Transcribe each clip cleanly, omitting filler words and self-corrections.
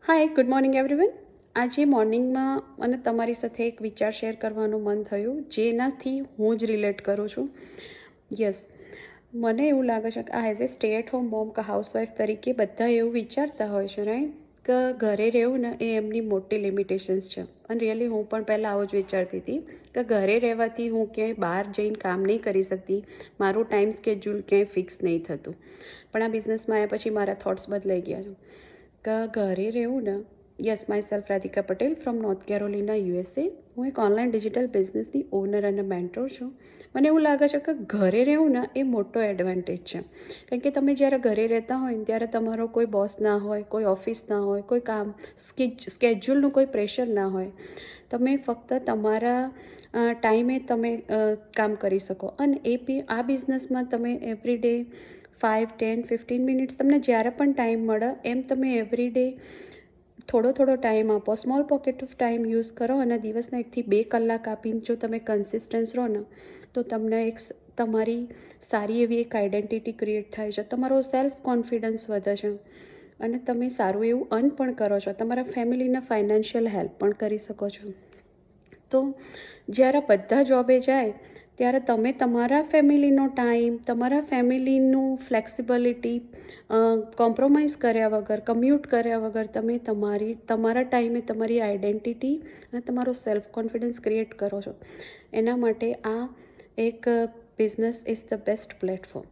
હાય, good morning everyone. આજે મોર્નિંગમાં મને તમારી સાથે એક વિચાર શેર કરવાનું મન થયું, જેનાથી હું જ રિલેટ કરું છું. યસ, મને એવું લાગે છે કે આ as a stay at home mom કે હાઉસવાઈફ તરીકે બધા એવું વિચારતા હોય છે, રાઈટ, કે ઘરે રહેવું ને એ એમની મોટી લિમિટેશન્સ છે. અને રિયલી હું પણ પહેલાં આવું જ વિચારતી હતી કે ઘરે રહેવાથી હું ક્યાંય બહાર જઈને કામ નહીં કરી શકતી, મારું ટાઈમ સ્કેડ્યુલ ક્યાંય ફિક્સ નહીં થતું. પણ આ બિઝનેસમાં આવ્યા પછી મારા થોટ્સ બદલાઈ ગયા છે કે ઘરે રહેવું ને. Yes, my self Radhika Patel from north Carolina USA. હું એક ઓનલાઈન ડિજિટલ બિઝનેસની ઓનર અને મેન્ટોર છું. મને એવું લાગે છે કે ઘરે રહેવું ને એ મોટો એડવાન્ટેજ છે. કારણ કે તમે જ્યારે ઘરે રહેતા હોય ને ત્યારે તમારો કોઈ બોસ ના હોય, કોઈ ઓફિસ ના હોય, કોઈ કામ સ્કેડ્યુલનું કોઈ પ્રેશર ના હોય. તમે ફક્ત તમારા ટાઈમે તમે કામ કરી શકો. અને એ બી આ બિઝનેસમાં તમે એવરી ડે 5, 10, 15 મિનિટ્સ તમને જ્યારે પણ ટાઈમ મળે એમ તમે એવરી ડે થોડો ટાઈમ આપો, small pocket of time use કરો અને દિવસના 1 થી 2 કલાક આપીને જો તમે કન્સિસ્ટન્સ રહો ને તો તમને એક તમારી સારી એવી એક આઈડેન્ટિટી ક્રિએટ થાય છે, તમારો સેલ્ફ કોન્ફિડન્સ વધે છે અને તમે સારું એવું અર્ન પણ કરો છો, તમારા ફેમિલીને ફાઇનાન્શિયલ હેલ્પ પણ કરી શકો છો. તો જ્યારે બધા જોબે જાય ત્યારે તમે તમારા ફેમિલીનો ટાઈમ, તમારા ફેમિલીનું ફ્લેક્સિબિલિટી કોમ્પ્રોમાઇઝ કર્યા વગર, કમ્યુટ કર્યા વગર તમે તમારા ટાઈમે તમારી આઈડેન્ટિટી અને તમારો સેલ્ફ કોન્ફિડન્સ ક્રિએટ કરો છો. એના માટે આ એક business is the best platform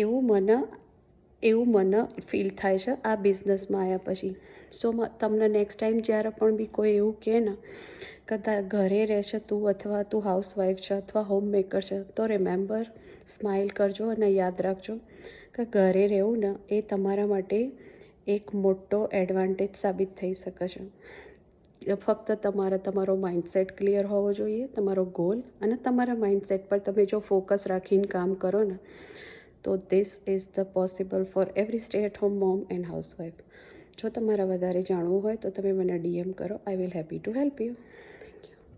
એવું મને ફીલ થાય છે આ બિઝનેસમાં આવ્યા પછી. સો તમને નેક્સ્ટ ટાઈમ જ્યારે પણ બી કોઈ એવું કહે ને કે ઘરે રહેશે તું, અથવા તું હાઉસવાઈફ છે અથવા હોમ મેકર છે, તો રિમેમ્બર, સ્માઇલ કરજો અને યાદ રાખજો કે ઘરે રહેવું ને એ તમારા માટે એક મોટો એડવાન્ટેજ સાબિત થઈ શકે છે. ફક્ત તમારો માઇન્ડસેટ ક્લિયર હોવો જોઈએ, તમારો ગોલ અને તમારા માઇન્ડસેટ પર તમે જો ફોકસ રાખીને કામ કરો ને તો this is the possible for every stay at home mom and housewife. જો તમારે વધારે જાણવું હોય તો તમે મને DM કરો. I will happy to help you.